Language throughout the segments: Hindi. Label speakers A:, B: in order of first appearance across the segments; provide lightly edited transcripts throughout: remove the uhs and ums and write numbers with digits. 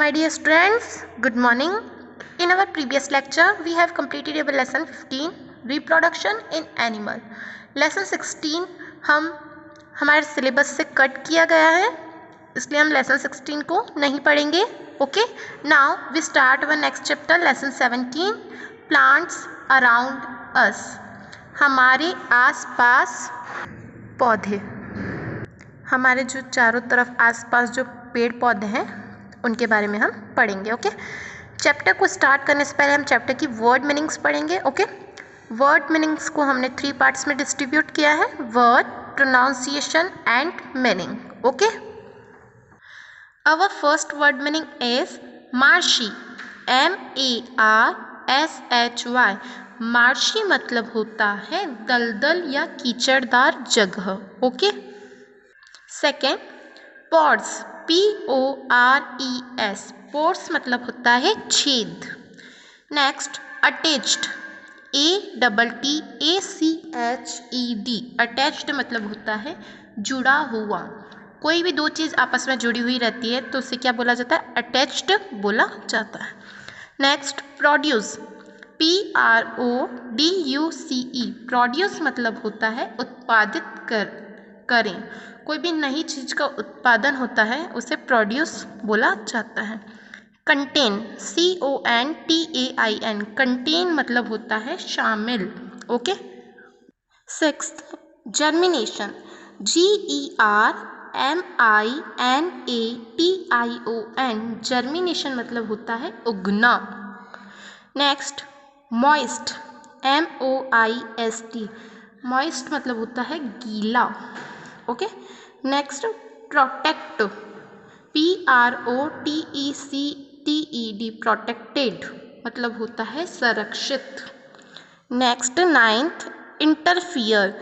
A: My dear students, good morning. In our previous lecture, we have completed our lesson 15, reproduction in animal. Lesson 16 हमारे सिलेबस से कट किया गया है, इसलिए हम lesson 16 को नहीं पढ़ेंगे. Okay, now we start our next chapter, lesson 17, plants around us. हमारे आसपास पौधे, हमारे जो चारों तरफ आसपास जो पेड़ पौधे हैं उनके बारे में हम पढ़ेंगे. ओके, चैप्टर को स्टार्ट करने से पहले हम चैप्टर की वर्ड मीनिंग्स पढ़ेंगे. ओके, वर्ड मीनिंग्स को हमने 3 पार्ट्स में डिस्ट्रीब्यूट किया है, word, pronunciation and meaning. Okay, our first word meaning is marshy, MARSHY. Marshy मतलब होता है दलदल या कीचड़दार जगह. Okay, second pores, PORES. Pores मतलब होता है छेद. Next attached, ATTACHED. अटैच्ड मतलब होता है जुड़ा हुआ. कोई भी दो चीज़ आपस में जुड़ी हुई रहती है तो उसे क्या बोला जाता है? अटैच्ड बोला जाता है. Next produce, PRODUCE. प्रोड्यूस मतलब होता है उत्पादित करें. कोई भी नई चीज़ का उत्पादन होता है उसे प्रोड्यूस बोला जाता है. Contain, CONTAIN. कंटेन मतलब होता है शामिल. Okay, sixth germination, GERMINATION. Germination मतलब होता है उगना. Next moist, MOIST. मॉइस्ट मतलब होता है गीला. Okay, next protect, PROTECTED. Protected मतलब होता है संरक्षित. Next ninth interfere,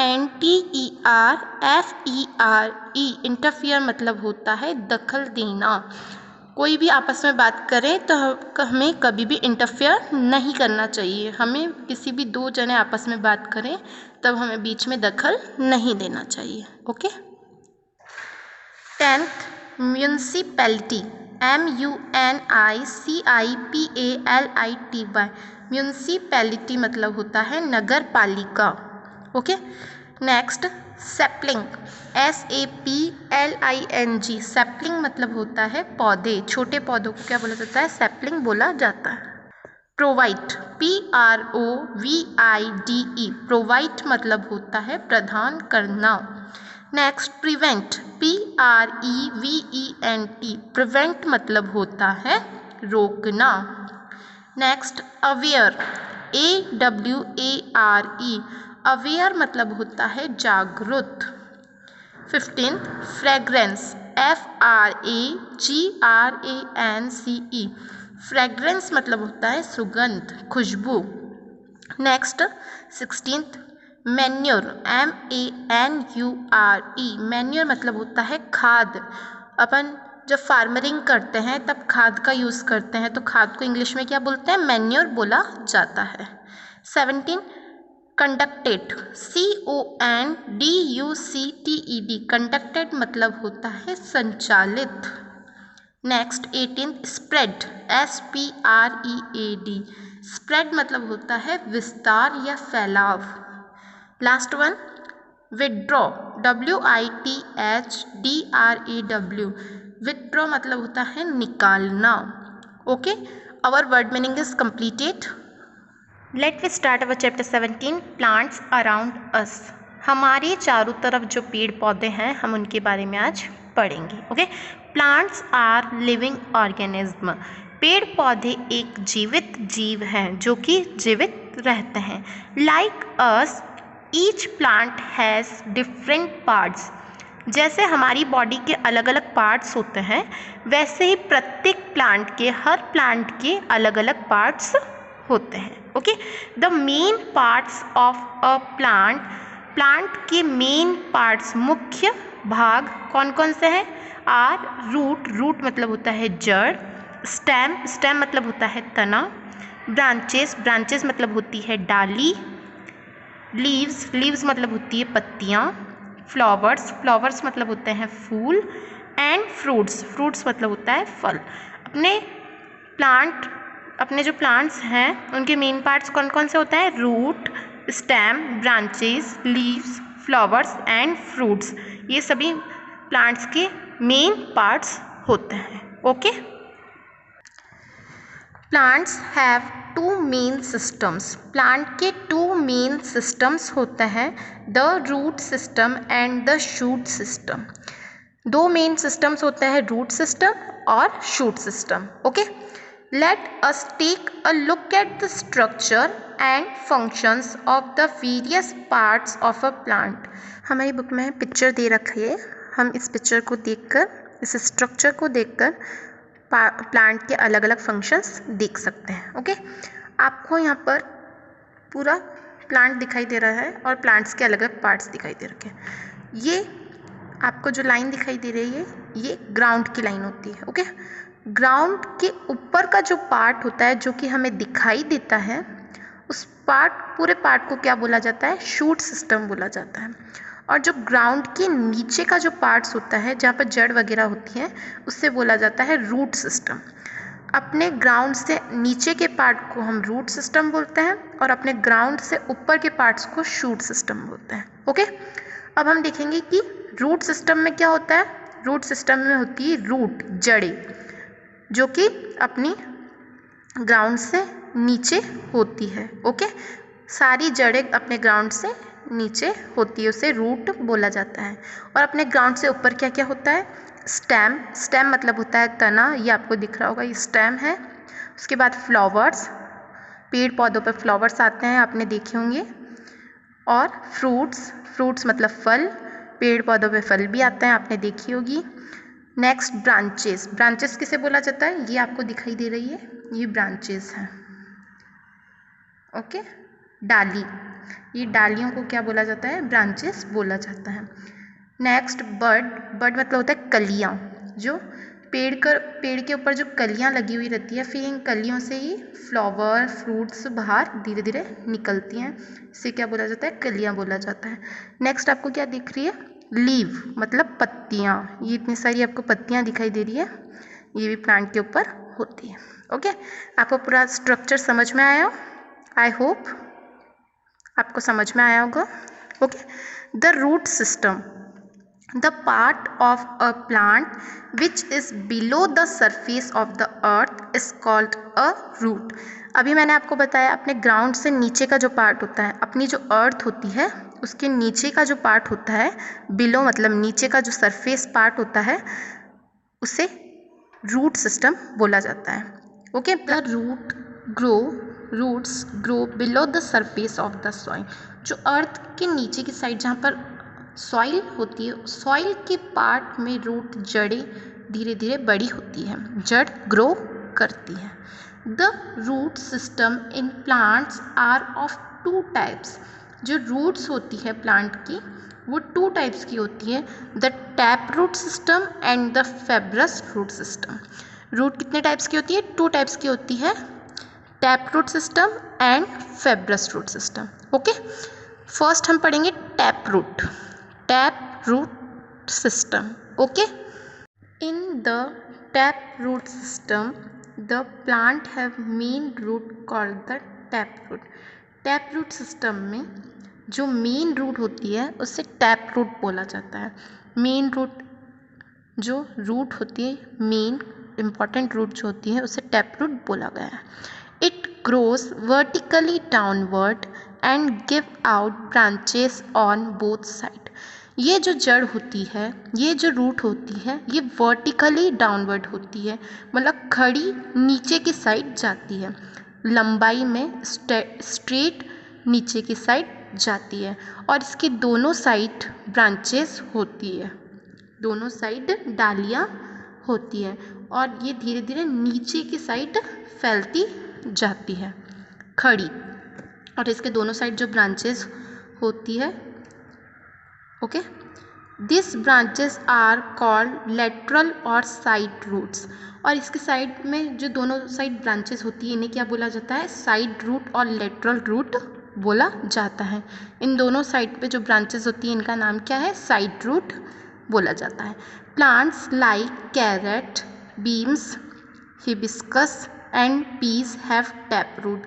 A: INTERFERE. Interfere मतलब होता है दखल देना. कोई भी आपस में बात करें तो हमें कभी भी इंटरफेयर नहीं करना चाहिए. हमें किसी भी दो जने आपस में बात करें तब हमें बीच में दखल नहीं देना चाहिए. Okay, tenth municipality, MUNICIPALITY. Municipality मतलब होता है नगर पालिका. Okay, next sapling, SAPLING. Sapling मतलब होता है पौधे. छोटे पौधों को क्या बोला जाता है? सैपलिंग बोला जाता है. Provide, PROVIDE. प्रोवाइड मतलब होता है प्रदान करना. Next prevent, PREVENT. प्रिवेंट मतलब होता है रोकना. Next aware, AWARE. अवेयर मतलब होता है जागरूक. 15 फ्रेग्रेंस, FRAGRANCE. फ्रेग्रेंस मतलब होता है सुगंध, खुशबू. Next 16th manure, MANURE. Manure मतलब होता है खाद. अपन जब फार्मरिंग करते हैं तब खाद का यूज़ करते हैं तो खाद को इंग्लिश में क्या बोलते हैं? मैन्योर बोला जाता है. 17 कंडक्टेड, CONDUCTED. कंडक्टेड मतलब होता है संचालित. Next 18 spread, SPREAD. स्प्रेड मतलब होता है विस्तार या फैलाव. Last one withdraw, WITHDRAW. Withdraw मतलब होता है निकालना. Okay, our word meaning is completed. Let we start our chapter 17, plants around us. हमारे चारों तरफ जो पेड़ पौधे हैं हम उनके बारे में आज पढ़ेंगे. Okay, plants are living organism. पेड़ पौधे एक जीवित जीव हैं जो कि जीवित रहते हैं. Like us each plant has different parts. जैसे हमारी बॉडी के अलग अलग पार्ट्स होते हैं वैसे ही प्रत्येक प्लांट के, हर प्लांट के अलग अलग पार्ट्स होते हैं. Okay, the main parts of a plant. Plant के मेन पार्ट्स, मुख्य भाग कौन कौन से हैं? आर रूट, रूट मतलब होता है जड़. स्टेम, स्टेम मतलब होता है तना. ब्रांचेस, ब्रांचेस मतलब होती है डाली. लीव्स, लीव्स मतलब होती है पत्तियाँ. फ्लावर्स, फ्लावर्स मतलब होते हैं फूल. एंड फ्रूट्स, फ्रूट्स मतलब होता है फल। अपने जो प्लांट्स हैं उनके मेन पार्ट्स कौन कौन से होते हैं? Root, stem, branches, leaves, flowers and fruits. ये सभी प्लांट्स के मेन पार्ट्स होते हैं। Okay, plants have two main systems. Plant के टू मेन सिस्टम्स होते हैं, the root system and the shoot system. दो मेन सिस्टम्स होते हैं, रूट सिस्टम और shoot system. Okay, let us take a look at the structure and functions of the various parts of a plant. हमारी बुक में पिक्चर दे रखी है, हम इस पिक्चर को देखकर, इस स्ट्रक्चर को देखकर प्लांट के अलग अलग फंक्शंस देख सकते हैं। ओके, आपको यहाँ पर पूरा प्लांट दिखाई दे रहा है और प्लांट्स के अलग अलग पार्ट्स दिखाई दे रखे हैं। ये आपको जो लाइन दिखाई दे रही है ये ग्राउंड की लाइन होती है। ओके, ग्राउंड के ऊपर का जो पार्ट होता है जो कि हमें दिखाई देता है, उस पूरे पार्ट को क्या बोला जाता है? शूट सिस्टम बोला जाता है। और जो ग्राउंड के नीचे का जो पार्ट्स होता है जहाँ पर जड़ वगैरह होती है उससे बोला जाता है रूट सिस्टम। अपने ग्राउंड से नीचे के पार्ट को हम रूट सिस्टम बोलते हैं और अपने ग्राउंड से ऊपर के पार्ट्स को शूट सिस्टम बोलते हैं। ओके, अब हम देखेंगे कि रूट सिस्टम में क्या होता है। रूट सिस्टम में होती है रूट, जड़ें, जो कि अपनी ग्राउंड से नीचे होती है। ओके, सारी जड़ें अपने ग्राउंड से नीचे होती है, उसे रूट बोला जाता है। और अपने ग्राउंड से ऊपर क्या क्या होता है? स्टेम, स्टेम मतलब होता है तना, ये आपको दिख रहा होगा, ये स्टेम है। उसके बाद फ्लावर्स, पेड़ पौधों पर फ्लावर्स आते हैं, आपने देखे होंगे। और फ्रूट्स, फ्रूट्स मतलब फल, पेड़ पौधों पे फल भी आते हैं, आपने देखी होगी। नेक्स्ट ब्रांचेस, ब्रांचेस किसे बोला जाता है? ये आपको दिखाई दे रही है, ये ब्रांचेस हैं। ओके, डाली, ये डालियों को क्या बोला जाता है? ब्रांचेस बोला जाता है। नेक्स्ट बड, बड मतलब होता है कलियाँ, जो पेड़ के ऊपर जो कलियाँ लगी हुई रहती है, फिर इन कलियों से ही फ्लावर, फ्रूट्स बाहर धीरे धीरे निकलती हैं, इसे क्या बोला जाता है? कलियाँ बोला जाता है। नेक्स्ट आपको क्या दिख रही है? लीव मतलब पत्तियाँ, ये इतनी सारी आपको पत्तियाँ दिखाई दे रही है, ये भी प्लांट के ऊपर होती है। ओके, आपको पूरा स्ट्रक्चर समझ में आया? आई होप आपको समझ में आया होगा। Okay, the root system, the part of a plant which is below the surface of the earth is called a root. अभी मैंने आपको बताया अपने ग्राउंड से नीचे का जो पार्ट होता है, अपनी जो अर्थ होती है उसके नीचे का जो पार्ट होता है, बिलो मतलब नीचे का जो सरफेस पार्ट होता है, उसे रूट सिस्टम बोला जाता है। Okay, the roots grow below the surface of the soil. जो अर्थ के नीचे की साइड जहाँ पर सॉइल होती है, सॉइल के पार्ट में रूट, जड़ें धीरे धीरे बड़ी होती है, जड़ ग्रो करती है। The root system in plants are of two types. जो रूट्स होती है प्लांट की वो टू टाइप्स की होती है, the tap root system and the fibrous root system. Root कितने टाइप्स की होती है? टू टाइप्स की होती है, tap root system and fibrous root system. Okay, first हम पढ़ेंगे tap root system. Okay, in the tap root system the plant have main root called the tap root. Tap root system में जो मेन रूट होती है उसे टैप रूट बोला जाता है। मेन रूट, जो रूट होती है, मेन इम्पॉर्टेंट रूट जो होती है उसे टैप रूट बोला गया है। It grows vertically downward and give out branches on both side. ये जो जड़ होती है, ये जो रूट होती है, ये वर्टिकली डाउनवर्ड होती है, मतलब खड़ी नीचे की साइड जाती है, लंबाई में स्ट्रेट नीचे की साइड जाती है। और इसकी दोनों साइड ब्रांचेस होती है, दोनों साइड डालियाँ होती है और ये धीरे धीरे नीचे की साइड फैलती जाती है, खड़ी। और इसके दोनों साइड जो ब्रांचेस होती है, okay, this branches are called lateral और साइड रूट्स। और इसके साइड में जो दोनों साइड ब्रांचेस होती है इन्हें क्या बोला जाता है? साइड रूट और लेटरल रूट बोला जाता है। इन दोनों साइड पे जो ब्रांचेस होती है इनका नाम क्या है? साइड रूट बोला जाता है। Plants like carrot, beans, hibiscus and peas have tap root.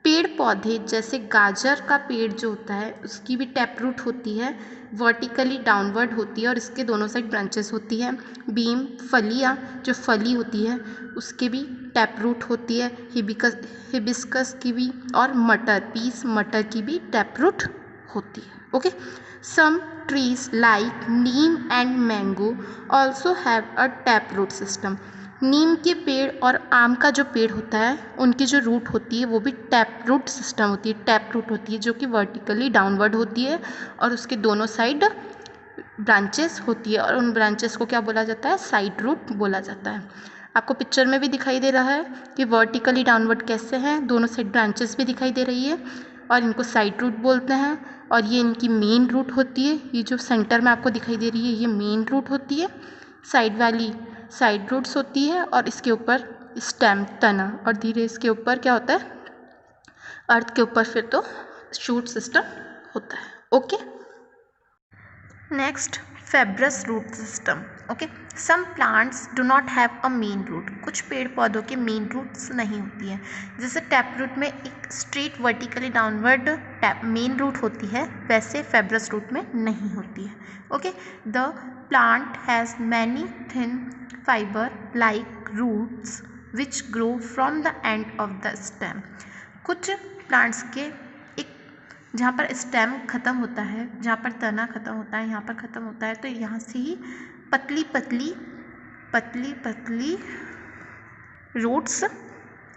A: पेड़ पौधे जैसे गाजर का पेड़ जो होता है उसकी भी टैप रूट होती है, वर्टिकली डाउनवर्ड होती है और इसके दोनों साइड ब्रांचेस होती है। बीम फलियाँ जो फली होती है उसके भी टैप रूट होती है, हिबिस्कस की भी, और मटर पीस मटर की भी टैप रूट होती है। Okay, some trees like neem and mango also have a tap root system. नीम के पेड़ और आम का जो पेड़ होता है उनकी जो रूट होती है वो भी टैप रूट सिस्टम होती है, टैप रूट होती है जो कि वर्टिकली डाउनवर्ड होती है और उसके दोनों साइड ब्रांचेस होती है और उन ब्रांचेस को क्या बोला जाता है, साइड रूट बोला जाता है। आपको पिक्चर में भी दिखाई दे रहा है कि वर्टिकली डाउनवर्ड कैसे हैं, दोनों साइड ब्रांचेस भी दिखाई दे रही है और इनको साइड रूट बोलते हैं और ये इनकी मेन रूट होती है। ये जो सेंटर में आपको दिखाई दे रही है ये मेन रूट होती है, साइड वाली साइड रूट्स होती है और इसके ऊपर स्टेम तना और धीरे इसके ऊपर क्या होता है, अर्थ के ऊपर फिर तो शूट सिस्टम होता है। Okay, next fibrous root system. Okay, some plants do not have a main root. कुछ पेड़ पौधों के मेन रूट्स नहीं होती है। जैसे टैप रूट में एक straight vertically downward tap main root होती है, वैसे फाइब्रस रूट में नहीं होती है। Okay, the plant has many thin fibre like roots which grow from the end of the stem. कुछ प्लांट्स के जहाँ पर स्टेम ख़त्म होता है, जहाँ पर तना ख़त्म होता है, यहाँ पर ख़त्म होता है, तो यहाँ से ही पतली पतली रूट्स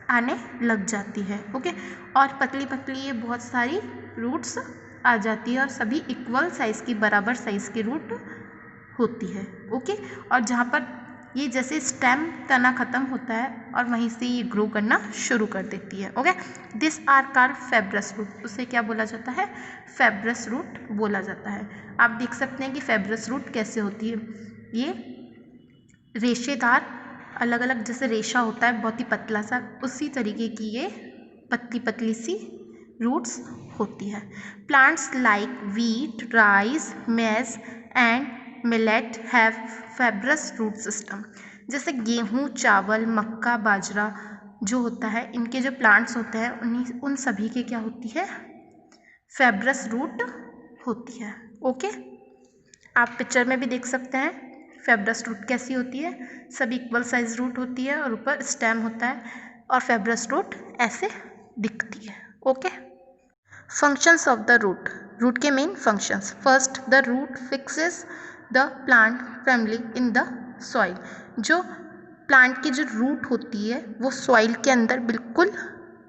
A: आने लग जाती है। ओके, और पतली ये बहुत सारी रूट्स आ जाती है और सभी इक्वल साइज़ की, बराबर साइज़ की रूट होती है। ओके, और जहाँ पर ये जैसे स्टेम तना ख़त्म होता है और वहीं से ये ग्रो करना शुरू कर देती है। Okay, this are called fibrous root. उसे क्या बोला जाता है, फाइब्रस रूट बोला जाता है। आप देख सकते हैं कि फाइब्रस रूट कैसे होती है, ये रेशेदार, अलग अलग जैसे रेशा होता है बहुत ही पतला सा, उसी तरीके की ये पतली सी रूट्स होती है। Plants like wheat, rice, maize and millet have fibrous root system. जैसे गेहूँ, चावल, मक्का, बाजरा जो होता है, इनके जो प्लांट्स होते हैं उन सभी के क्या होती है, फाइब्रस रूट होती है। ओके, आप पिक्चर में भी देख सकते हैं फाइब्रस रूट कैसी होती है, सभी इक्वल साइज रूट होती है और ऊपर स्टेम होता है और फाइब्रस रूट ऐसे दिखती है। Okay, functions of the root. Root के main functions. First, the root fixes the plant family in the soil. जो प्लांट की जो रूट होती है वो सॉइल के अंदर बिल्कुल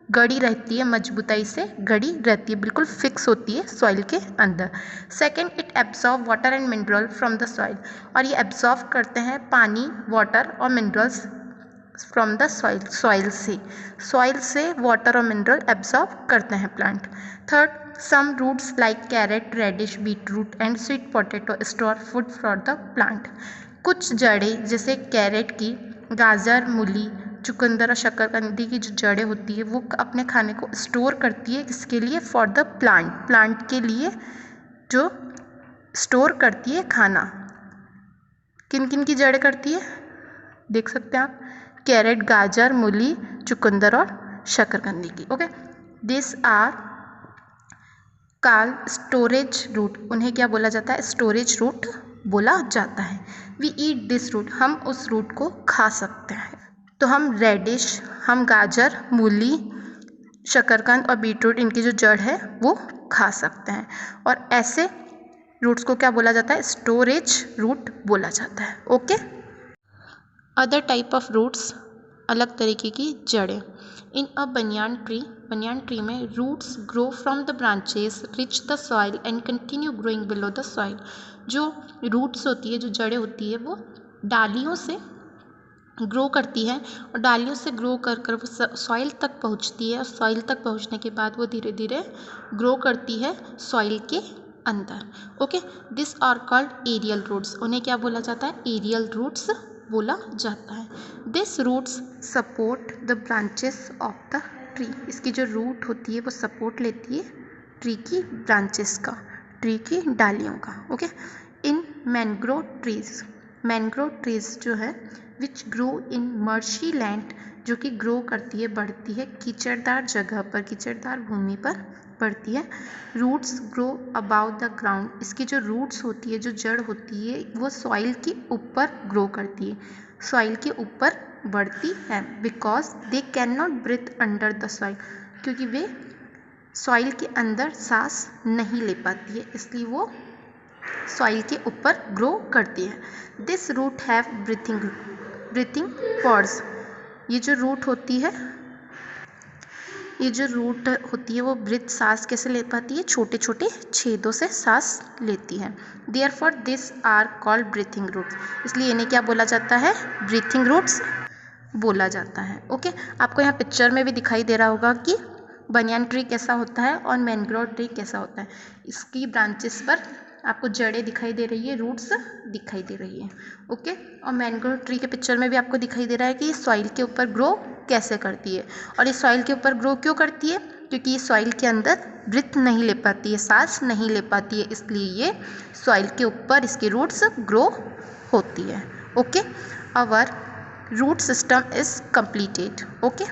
A: गड़ी रहती है, मजबूताई से गड़ी रहती है, बिल्कुल फिक्स होती है सॉइल के अंदर। Second, it absorb water and mineral from the soil. और ये एब्जॉर्ब करते हैं पानी, वाटर और मिनरल्स फ्रॉम द सॉइल से वाटर और मिनरल एब्जॉर्ब करते हैं plant. Third, some roots like carrot, radish, beetroot and sweet potato store food for the plant. कुछ जड़ें जैसे कैरेट की, गाजर, मूली, चुकंदर और शकरकंदी की जो जड़ें होती है वो अपने खाने को स्टोर करती है, किसके लिए, फॉर द प्लांट के लिए जो स्टोर करती है खाना। किन किन की जड़ें करती है देख सकते हैं आप, कैरेट, गाजर, मूली, चुकंदर और शकरकंदी की। Okay, this are called storage root. उन्हें क्या बोला जाता है, स्टोरेज रूट बोला जाता है। We eat this root. हम उस रूट को खा सकते हैं। तो हम रेडिश, हम गाजर, मूली, शकरकंद और बीटरूट, इनकी जो जड़ है वो खा सकते हैं और ऐसे रूट्स को क्या बोला जाता है, स्टोरेज रूट बोला जाता है। Okay, other type of roots, अलग तरीके की जड़ें। इन अ बनियान ट्री में roots grow from the branches reach the soil and continue growing below the soil. जो रूट्स होती है, जो जड़ें होती है, वो डालियों से ग्रो करती है और डालियों से ग्रो कर वो सॉइल तक पहुंचती है और सॉइल तक पहुंचने के बाद वो धीरे धीरे ग्रो करती है सॉइल के अंदर। Okay, this are called aerial roots. उन्हें क्या बोला जाता है, एरियल रूट्स बोला जाता है। This roots support the branches of the tree. इसकी जो रूट होती है वो सपोर्ट लेती है ट्री की ब्रांचेस का, ट्री की डालियों का। ओके, इन मैनग्रोव ट्रीज, मैनग्रोव ट्रीज जो है विच ग्रो इन मर्शी लैंड, जो कि ग्रो करती है, बढ़ती है कीचड़दार जगह पर, कीचड़दार भूमि पर बढ़ती है। Roots grow about the ground, इसकी जो रूट्स होती है, जो जड़ होती है, वो सॉइल के ऊपर ग्रो करती है, सॉइल के ऊपर बढ़ती है। Because they can not breathe under the soil, क्योंकि वे सॉइल के अंदर सांस नहीं ले पाती है, इसलिए वो सॉइल के ऊपर ग्रो करती है। This root have breathing pods, ये जो रूट होती है, ये जो रूट होती है वो ब्रीथ सांस कैसे ले पाती है, छोटे छोटे छेदों से सांस लेती है। Therefore this are called breathing roots, इसलिए इन्हें क्या बोला जाता है, ब्रीथिंग रूट्स बोला जाता है। ओके, आपको यहाँ पिक्चर में भी दिखाई दे रहा होगा कि बनियान ट्री कैसा होता है और मैनग्रोव ट्री कैसा होता है। इसकी ब्रांचेस पर आपको जड़ें दिखाई दे रही है, रूट्स दिखाई दे रही है। ओके, और मैनग्रोव ट्री के पिक्चर में भी आपको दिखाई दे रहा है कि ये सॉइल के ऊपर ग्रो कैसे करती है। और ये सॉइल के ऊपर ग्रो क्यों करती है, क्योंकि ये सॉइल के अंदर ब्रीथ नहीं ले पाती है, सांस नहीं ले पाती है, इसलिए ये सॉइल के ऊपर इसकी रूट्स ग्रो होती है। Okay, our root system is completed. Okay.